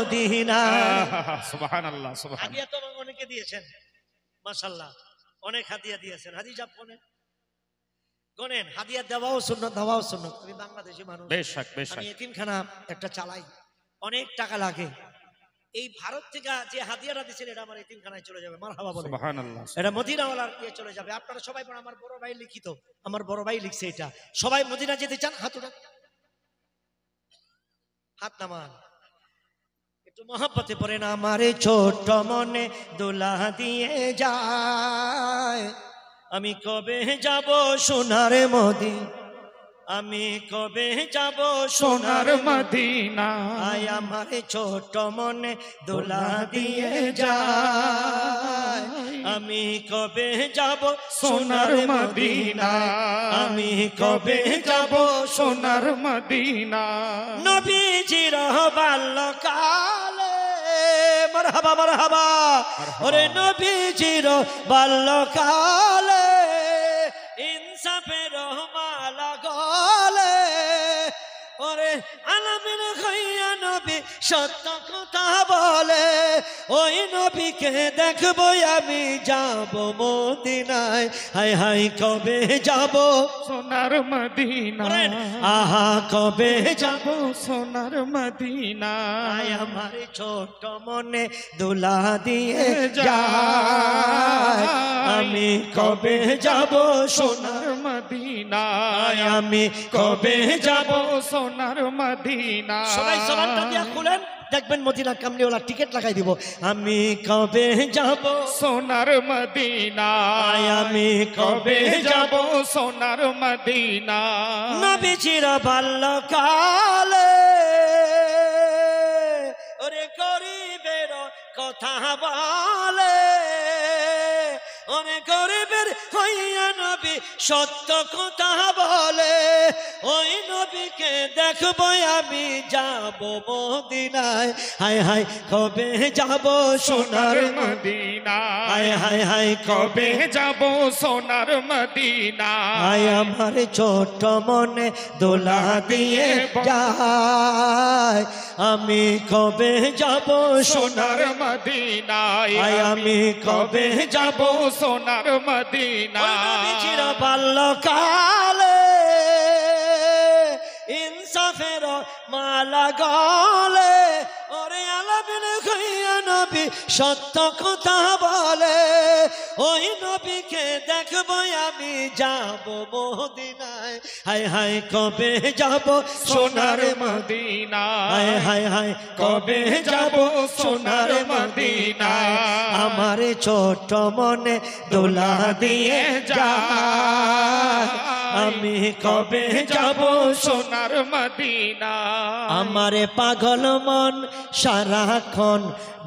Medina. সুবহানাল্লাহ সুবহানাল্লাহ। হাদিয়া তো অনেকে দিয়েছেন, মাশাআল্লাহ অনেক হাদিয়া দিয়েছেন। হাদিয়া যাব গনেন, হাদিয়া দেওয়াও সুন্নাত, দেওয়াও সুন্নাত। আমি বাংলাদেশি মানুষ, বেশক বেশক। আমি এতিমখানা একটা চালাই, অনেক টাকা লাগে। এই ভারত থেকে যে হাদিয়াটা দিয়েছেন এটা আমার এতিমখানায় চলে যাবে, মারহাবা বলে। সুবহানাল্লাহ। এটা মদিনাওয়ালার দিয়ে চলে যাবে। আপনারা সবাই বলেন, আমার বড় ভাই লিখিত, আমার বড় ভাই লিখছে এটা। সবাই মদিনা যেতে চান, হাত উঠান, হাত নামান, একটু মহব্বতে পড়েন। আমারে ছোট মনে দোলা দিয়ে যায়, আমি কবে যাব সোনার মদিনা, আমি কবে যাব সোনার মদিনা। আয় আমারে ছোট মনে দোলা দিয়ে যায়, আমি কবে যাব সোনার মদিনা, আমি কবে যাব সোনার মদিনা। নবীজির বাল্যকালে, মারহাবা মারহাবা, ওরে নবীজির বাল্যকালে ইনসাফের মালা গলে, ওরে আলামিন হইয়া নবী সত্য কথা বলে, ওই নবীকে দেখবো আমি যাব মদিনায়, হায় হায় কবে যাব সোনার মদিনা, আহা কবে যাব সোনার মদিনা। আয় আমার ছোট মনে দোলা দিয়ে যায়, আমি কবে যাব সোনার মদিনা, আমি কবে যাব সোনার মদিনা। সবাই সবারটা দিয়া খুলেন, দেখবেন মদিনা কামলিওয়ালা টিকিট লাগাই দিব। আমি কবে যাব সোনার মদিনা, আমি কবে যাব সোনার মদিনা। নবীজির বাল্যকালে, ওরে গরিবের কথা বলে, ওরে গরিবের হইয়া নবী সত্য কথা বলে, ওই নবীকে দেখবো আমি যাব মদিনায়, হায় হায় কবে যাব সোনার মদিনা, হায় হায় হায় কবে যাব সোনার মদিনা। আয় আমার ছোট মনে দোলা দিয়ে যায়, আমি কবে যাব সোনার মদিনায়, আয় আমি কবে যাব সোনার মদিনা। নবীজির বাল্যকালে ইনসাফের মালা গলে, ওরে আলামিন হইয়া নবী সত্য কথা বলে, ওই নবীকে দেখবো আমি যাব মদিনায়, হায় হায় কবে যাব সোনার মদিনা, হায় হায় হায় কবে যাব সোনার মদিনা। আমার ছোট মনে দোলা দিয়ে যায়, আমি কবে যাব সোনার মদিনা। আমারে পাগল মন সারাক্ষণ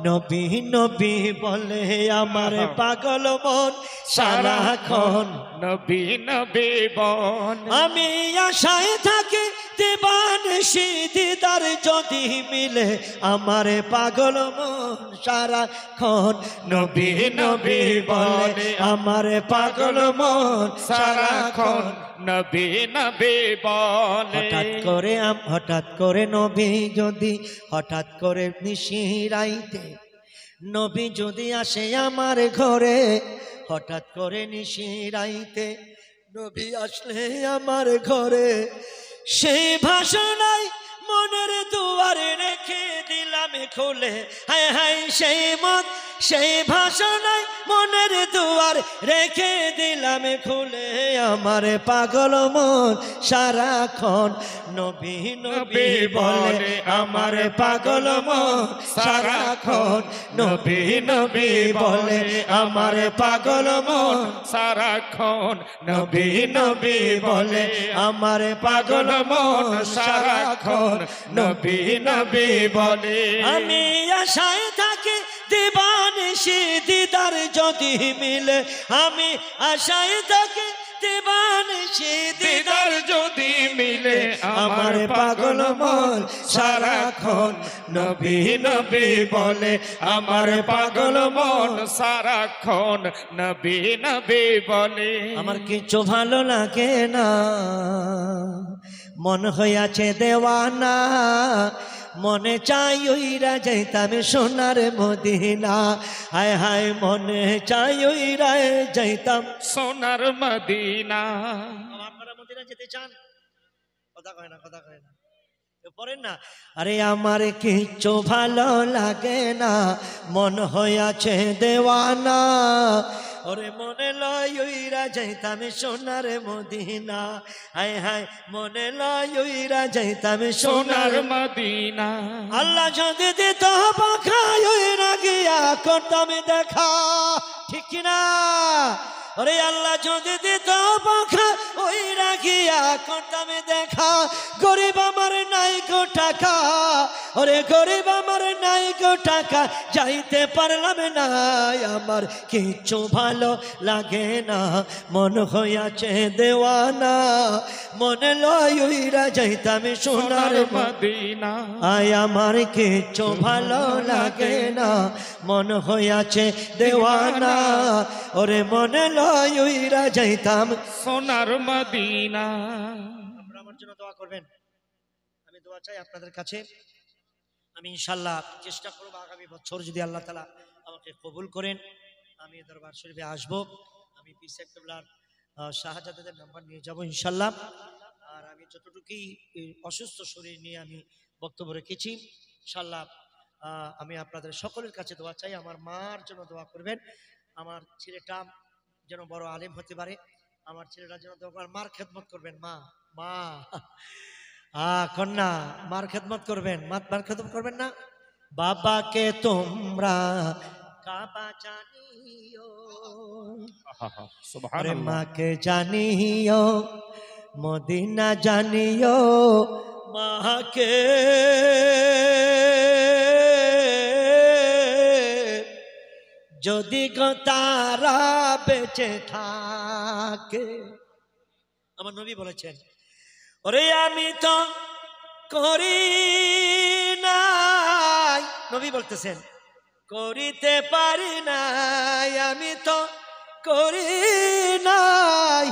নবী নবী বলে, আমার পাগল মন সারাক্ষণ নবী নবী বল। আমি আশায় থাকি দিবানিশি দিদার যদি মিলে, আমার পাগল মন সারাক্ষণ নবী নবী বলে, আমার পাগল মন সারাক্ষণ নবী নবী বলে। হঠাৎ করে নবী যদি, হঠাৎ করে নিশিরাইতে নবী যদি আসে আমার ঘরে, হঠাৎ করে নিশিরাইতে নবী আসলে আমার ঘরে, সেই ভাষণায় মনের দুয়ারে রেখে দিলাম খুলে, হায় হায় সেই ভাষণায় মনের দুয়ার রেখে দিলাম খুলে, আমার পাগল মন সারাক্ষণ নবী নবী বলে, আমার পাগল মন সারাক্ষণ নবী নবী বলে, আমার পাগল মন সারাক্ষণ নবী নবী বলে, আমার পাগল মন সারাক্ষণ নবী নবী বলে। আমি আশায় থাকি দিবানিশি দিদার যদি মিলে, আমি আশায় থাকি দিবানিশি দিদার যদি মিলে, আমার পাগল মন সারাক্ষণ নবী নবী বলে, আমার পাগল মন সারাক্ষণ নবী নবী বলে। আমার কিছু ভালো লাগে না, মন হইয়াছে দেওয়ানা, মনে চাই ওইরা যাইতাম সোনার মদিনা হায় হায় মনে চাই ওইরা যাইতাম সোনার মদিনা। আপনারা মদিনা যেতে চান? কথা কয় না, কথা কয় না, পড়েন না। আরে আমার কিচ্ছু ভালো লাগে না, মন হইয়াছে দেওয়ানা, ওরে মনে লয় উইরা যাইতাম সোনার মদিনা হায় হায় মনে লয় উইরা যাইতাম সোনার সোনার মদিনা। আল্লাহ যদি দিত পাখায় উইরা গিয়া করতাম দেখা, ঠিক কিনা? ওরে আল্লাহ যদি দিত পাখা উইরা গিয়া করতাম দেখা, গরিব আমার নাই গো টাকা, ওরে গরিব আমার নাই গো টাকা, যাইতে পারলাম না, আমার কিচ্ছু ভালো লাগে না, মন হইয়াছে দেওয়ানা, মনে লয় উইরা যাইতাম সোনার মদিনা। আয় আমার কিচ্ছু ভালো লাগে না, মন হইয়াছে দেওয়ানা, ওরে মনে লয় উইরা যাইতাম সোনার মদিনা। আপনারা আমার জন্য দোয়া করবেন, আমি দোয়া চাই আপনাদের কাছে। আমি ইনশাল্লাহ চেষ্টা করবো আগামী বছর যদি আল্লাহ তাআলা আমাকে কবুল করেন, আমি দরবার শরীফে আসবো, আমি পীর সাহেব কেবলার শাহজাদাদের নাম্বার নিয়ে যাব ইনশাল্লাহ। আর আমি যতটুকুই অসুস্থ শরীর নিয়ে আমি বক্তব্য রেখেছি ইনশাল্লাহ, আমি আপনাদের সকলের কাছে দোয়া চাই। আমার মার জন্য দোয়া করবেন, আমার ছেলেটা যেন বড় আলেম হতে পারে, আমার ছেলেটা যেন দোয়া, মার খেদমত করবেন, মা মা কন্যা মার খেদমত করবেন, মার খেদমত করবেন না। বাবাকে তোমরা কাবা জানিও, আরে সুবহানাল্লাহ। মাকে জানিও, মদিনা জানিও, মাকে যদি গো তারা বেঁচে থাকে। আমার নবী বলেছেন, ওরে আমি তো করি নাই, নবী বলতেছেন করিতে পারি নাই, আমি তো করি নাই,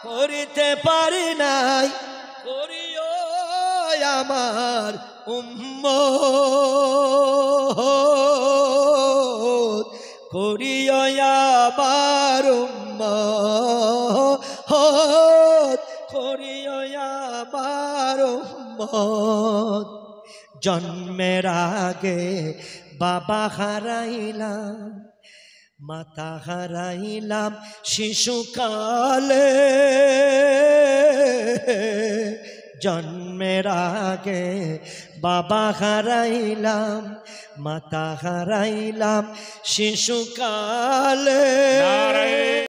করিতে পারি নাই, করিও আমার উম্মত, করিও আমার উম্মত, করিও আমার উম্মত। জন্মের আগে বাবা হারাইলাম, মাতা হারাইলাম শিশুকালে, জন্মের আগে বাবা হারাইলাম, মাতা হারাইলাম শিশুকালে।